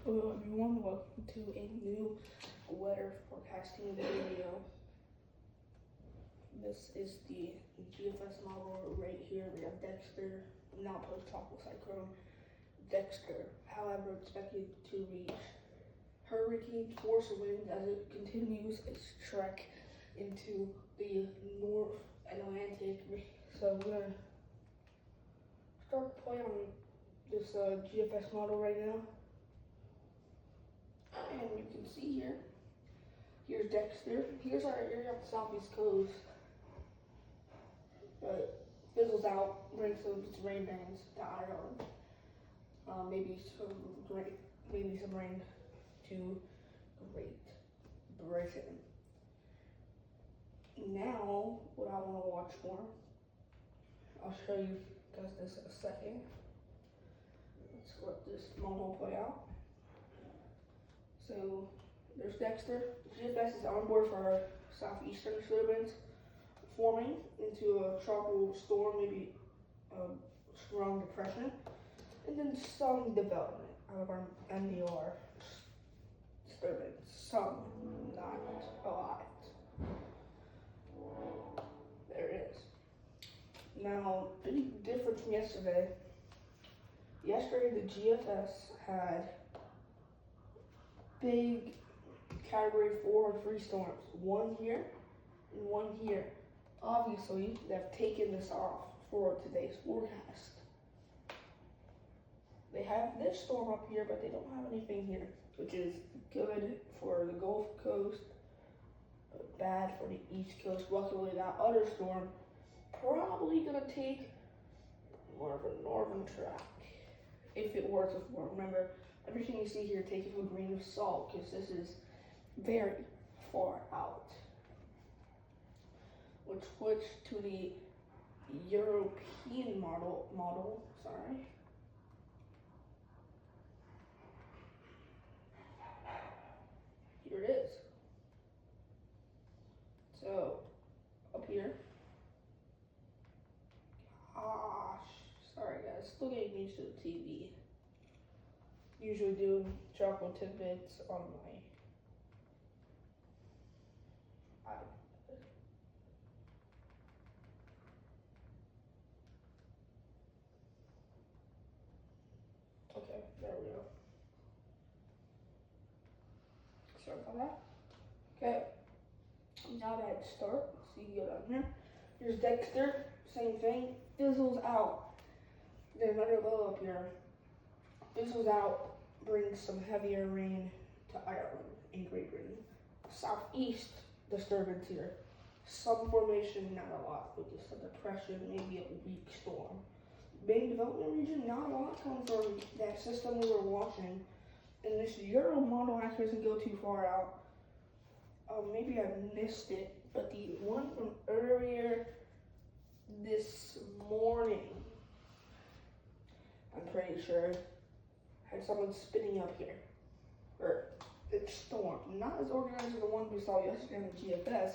Hello everyone, welcome to a new weather forecasting video. This is the GFS model right here. We have Dexter, now post-tropical cyclone Dexter. However, expected to reach hurricane force winds as it continues its trek into the North Atlantic. So we're gonna start playing on this GFS model right now. And you can see here's Dexter. Here's our area on the southeast coast. But fizzles out, brings some rain bands to Ireland. Maybe some rain to Great Britain. Now, what I want to watch for, I'll show you guys this in a second. Let's let this model play out. So there's Dexter. GFS is on board for our southeastern disturbance, forming into a tropical storm, maybe a strong depression, and then some development out of our MDR disturbance. Some, not a lot. There it is. Now, big difference from yesterday. Yesterday, the GFS had big category 4 and 3 storms, one here and one here. Obviously, they've taken this off for today's forecast. They have this storm up here, but they don't have anything here, which is good for the Gulf Coast, but bad for the East Coast. Luckily, that other storm probably gonna take more of a northern track if it were to form. Remember, everything you see here, take it with a grain of salt, because this is very far out. Let's switch to the European model. Here it is. So, up here. Gosh, sorry guys, still getting used to the TV. Usually do chocolate tidbits on my iPad. Okay, there we go. Sorry about that. Okay, now that start, so you get on here. Here's Dexter, same thing, fizzles out. There's another low up here. Fizzles out, brings some heavier rain to Ireland and Great Britain. Southeast disturbance here. Some formation, not a lot, but just a depression, maybe a weak storm. Main development region, not a lot coming from that system we were watching. And this Euro model actually doesn't go too far out. Maybe I missed it, but the one from earlier this morning, I'm pretty sure, had someone spinning up here. Or it stormed. Not as organized as the one we saw yesterday on the GFS,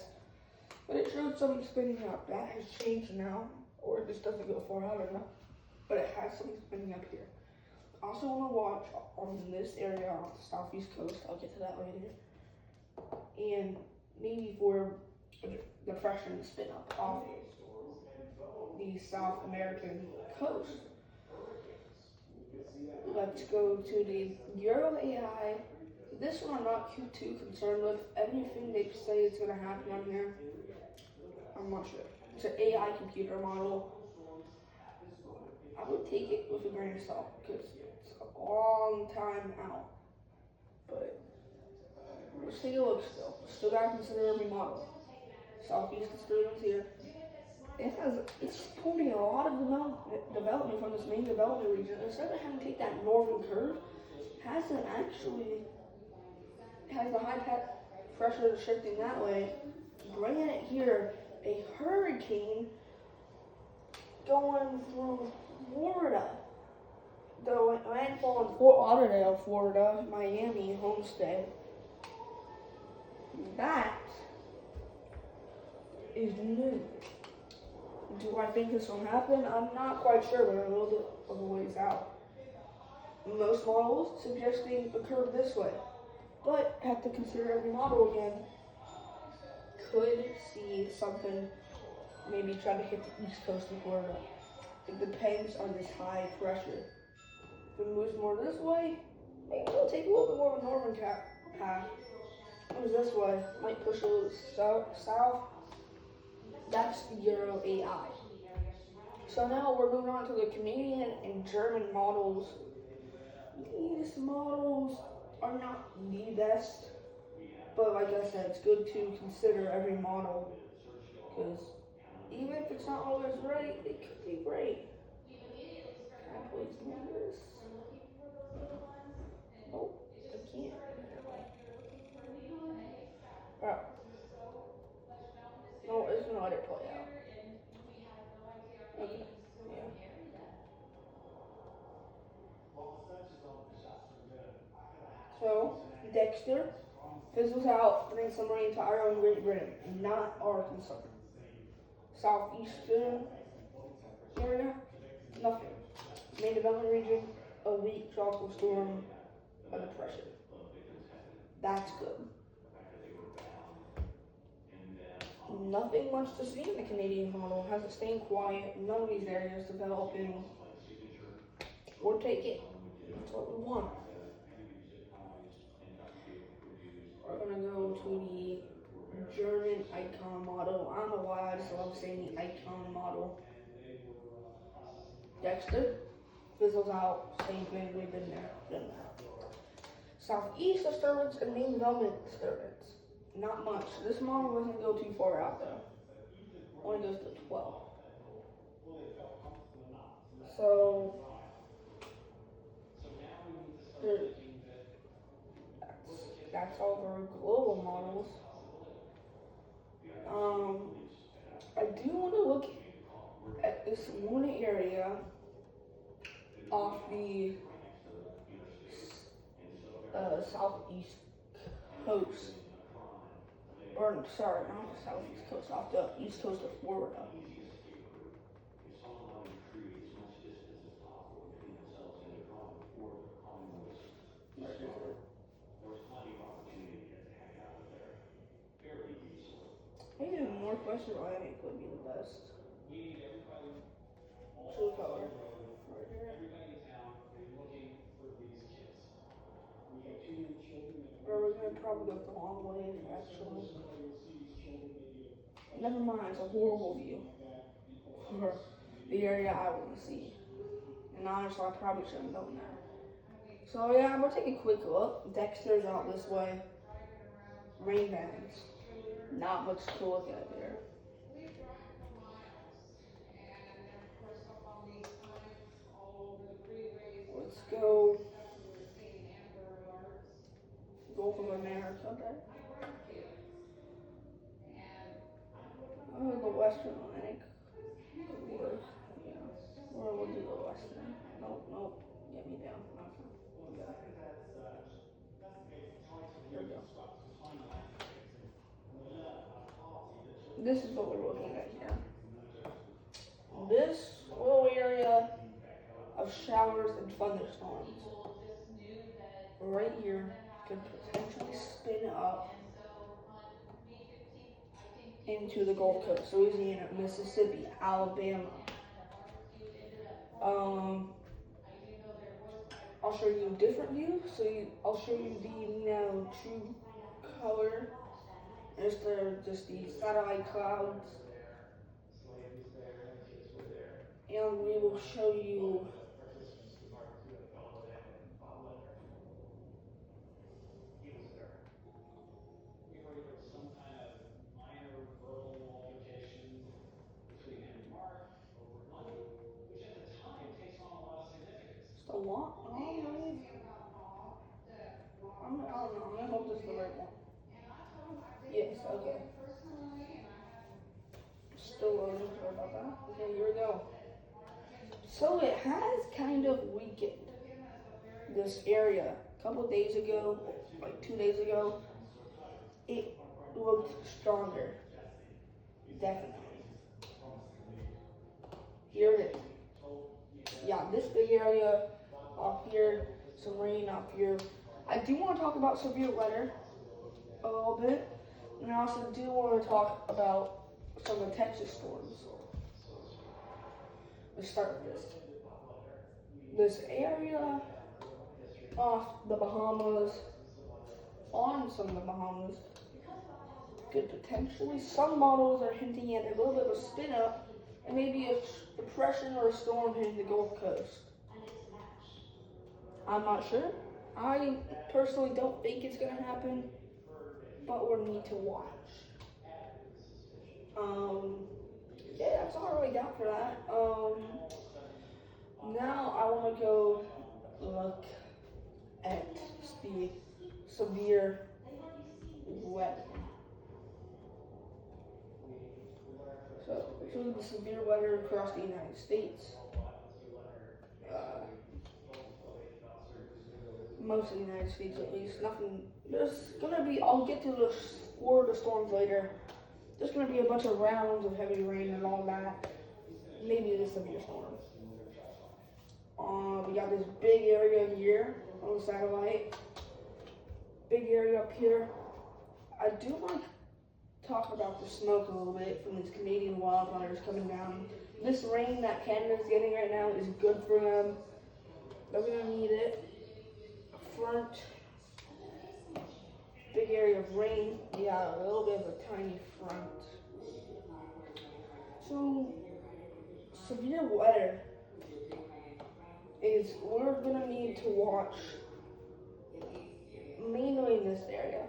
but it showed something spinning up. That has changed now, or it just doesn't go far out enough, but it has something spinning up here. Also want to watch on this area on the southeast coast, I'll get to that later, and maybe for depression to spin up off the South American coast. Let's go to the Euro AI. This one I'm not too concerned with. Everything they say is going to happen on here, I'm not sure. It's an AI computer model. I would take it with a grain of salt because it's a long time out. But let's take a look still. Still got to consider every model. Southeast disturbance here. It's pulling a lot of development from this main development region. Instead of having to take that northern curve, has the high pressure shifting that way, bringing it here, a hurricane going through Florida. The landfall in Fort Lauderdale, Florida, Miami, Homestead. That is new. Do I think this will happen? I'm not quite sure, but I'm a little bit of a ways out. Most models suggesting a curve this way, but have to consider every model again. Could see something, maybe try to hit the east coast of Florida. It depends on this high pressure. If it moves more this way, maybe it'll take a little bit more of a northern path. Moves this way, might push a little south. That's the Euro AI. So now we're moving on to the Canadian and German models. These models are not the best, but like I said, it's good to consider every model, because even if it's not always right, it could be great. Can I please do this? Nope, I can't. Alright. No, it's gonna let it play out. Okay. Yeah. So, Dexter fizzles out, brings some rain to Ireland and Great Britain, not our concern. Southeastern area, nothing. Main development region, a weak tropical storm, a depression. That's good. Nothing much to see in the Canadian model. Has it staying quiet, none of these areas developing. We'll take it. That's what we want. We're gonna go to the German icon model. I don't know why I just love saying the icon model. Dexter fizzles out, same thing, we've been there. Southeast disturbance and main development disturbance. Not much. This model doesn't go too far out though. Only goes to 12. So that's all of our global models. I do want to look at this one area off the southeast coast, or sorry, not the southeast coast, off the east coast of Florida. Maybe a Northwest Atlantic would be the best. True color. Right here. Or we're gonna probably go the long way, actually. Never mind, it's a horrible view for the area I want to see. And honestly, I probably should have known that. So yeah, we'll take a quick look. Dexter's out this way. Rain bands. Not much to look at there. Let's go Gulf of America there. The Western Atlantic. Or, yeah. Or we'll do the Western. Nope. Get me down. Okay. Here we go. This is what we're looking at here. This little area of showers and thunderstorms right here could potentially spin up into the Gulf Coast, Louisiana, Mississippi, Alabama. I'll show you a different view. I'll show you the true color. Just the satellite clouds. And we will show you just a lot. I don't know. I hope this is the right one. Yes, okay. Still loading, sorry about that. Okay, here we go. So it has kind of weakened this area. A couple days ago, like 2 days ago, it looked stronger. Definitely. Here it is. Yeah, this big area off here, some rain off here. I do want to talk about severe weather a little bit, and I also do want to talk about some of the Texas storms. Let's start with this. This area off the Bahamas, on some of the Bahamas, could potentially, some models are hinting at a little bit of a spin up and maybe a depression or a storm hitting the Gulf Coast. I'm not sure. I personally don't think it's going to happen, but we'll need to watch. Yeah, that's all I really got for that. Now I want to go look at the severe weather. So, the severe weather across the United States. Most of the United States, at least. Nothing. There's gonna be. I'll get to the Florida storms later. There's gonna be a bunch of rounds of heavy rain and all that. Maybe the severe storm. We got this big area here on the satellite. Big area up here. I do want to talk about the smoke a little bit from these Canadian wildfires coming down. This rain that Canada's getting right now is good for them. They're gonna need it. Front, big area of rain. Yeah, a little bit of a tiny front. So, severe weather is we're gonna need to watch mainly in this area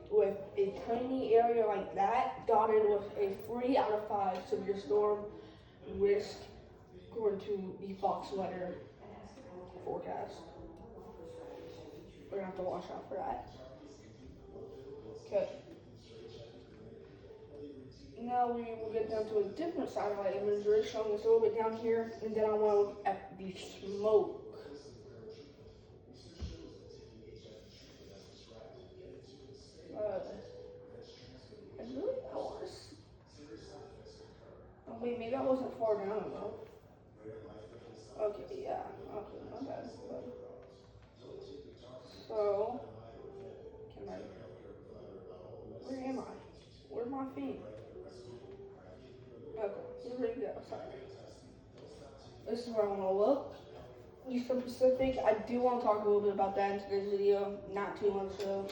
with a tiny area like that dotted with a 3 out of 5 severe storm risk according to the Fox weather forecast. We're gonna have to watch out for that. Okay. Now we will get down to a different satellite imagery showing us a little bit down here, and then I want to look at the smoke. I really want to see. Oh, wait, maybe I wasn't far down enough. Okay, yeah. Okay, not bad. So, where am I? Where's my feet? Okay, here we go. Sorry. This is where I want to look. Eastern Pacific. I do want to talk a little bit about that in today's video. Not too much though.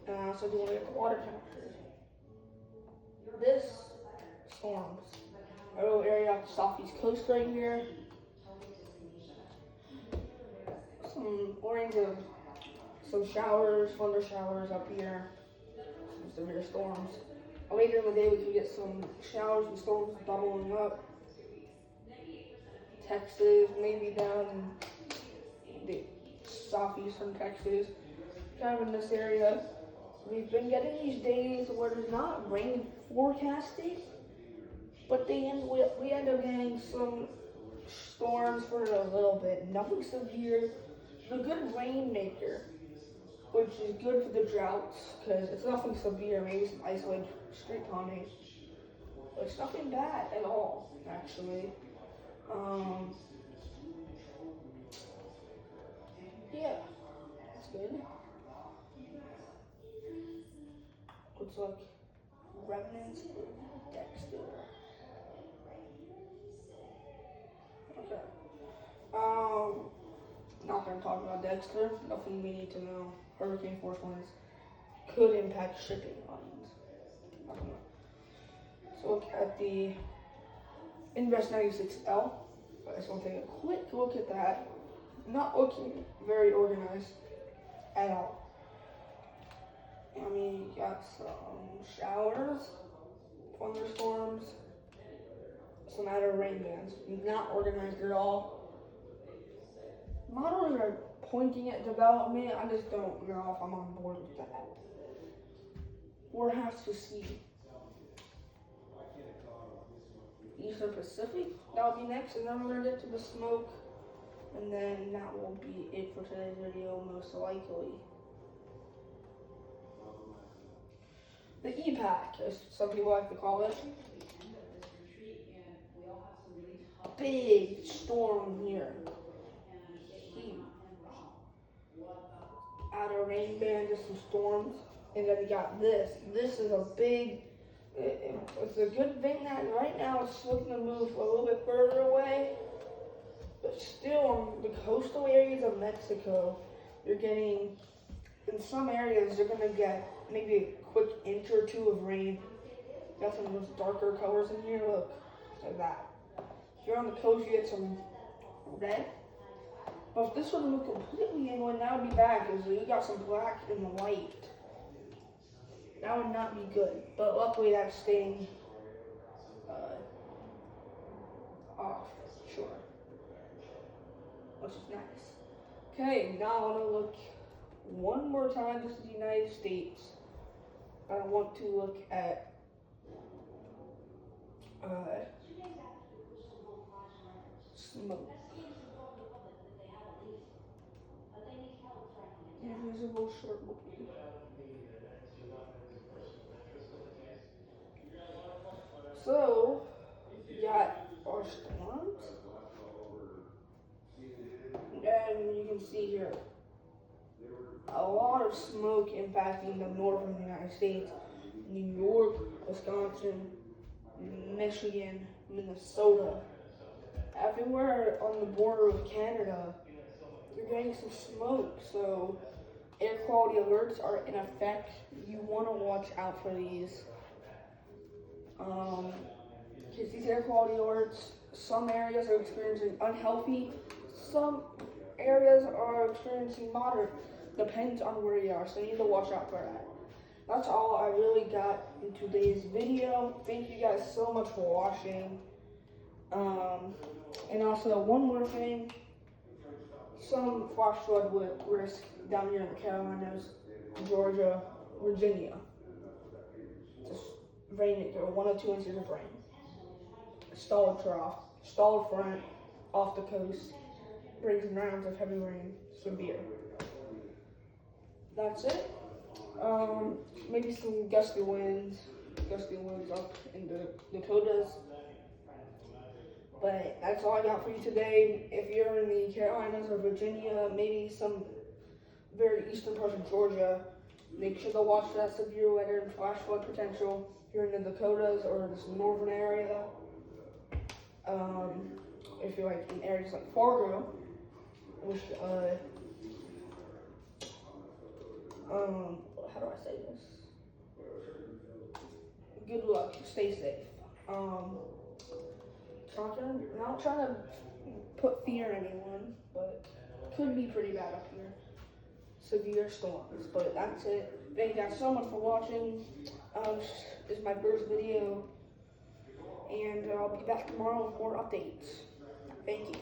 And I also do want to get the water temperatures. This storms. A little area off the southeast coast right here. Some warnings of some showers, thunder showers up here. Some severe storms. Later in the day, we could get some showers and storms bubbling up. Texas, maybe down in the southeastern Texas, kind of in this area. We've been getting these days where there's not rain forecasted, but we end up getting some storms for a little bit. Nothing severe. A good rainmaker, which is good for the droughts, because it's nothing severe, maybe some isolated street ponding. But it's nothing bad at all, actually. Yeah, that's good. Looks like remnants of Dexter. Okay. Not gonna talk about Dexter. Nothing we need to know. Hurricane force winds could impact shipping lines. I don't know. Let's look at the Invest 96L. I just want to take a quick look at that. Not looking very organized at all. I mean, you got some showers, thunderstorms, some outer rain bands. Not organized at all. Models are pointing at development. I just don't know if I'm on board with that. We'll have to see. Eastern Pacific, that'll be next, and then we're gonna get to the smoke, and then that will be it for today's video, most likely. The EPAC, as some people like to call it. Big storm here. had a rain band, just some storms, and then you got this. This is a big. It's a good thing that right now it's looking to move a little bit further away, but still on the coastal areas of Mexico, you're getting, in some areas, you're gonna get maybe a quick inch or two of rain. Got some of those darker colors in here, look, like that. If you're on the coast, you get some red. But if this would move completely inland, that would be bad, because you got some black and white. That would not be good, but luckily that's staying off shore, which is nice. Okay, now I want to look one more time. This is the United States. I want to look at smoke. Invisible short movie. So, you got our storms, and you can see here a lot of smoke impacting the northern United States, New York, Wisconsin, Michigan, Minnesota. Everywhere on the border of Canada, you're getting some smoke, so air quality alerts are in effect. You want to watch out for these. Because these air quality alerts, some areas are experiencing unhealthy, some areas are experiencing moderate. Depends on where you are, so you need to watch out for that. That's all I really got in today's video. Thank you guys so much for watching. And also, one more thing. Some flash flood risk down here in the Carolinas, Georgia, Virginia. Just rain, 1 or 2 inches of rain. Stalled trough, stalled front, off the coast, brings in rounds of heavy rain, severe. That's it. Maybe some gusty winds up in the Dakotas. But that's all I got for you today. If you're in the Carolinas or Virginia, maybe some very eastern parts of Georgia, make sure to watch for that severe weather and flash flood potential. If you're in the Dakotas or this northern area, if you're like in areas like Fargo, which how do I say this? Good luck. Stay safe. Not trying to put fear in anyone, but it could be pretty bad up here. Severe storms. But that's it. Thank you guys so much for watching. This is my first video, and I'll be back tomorrow with more updates. Thank you.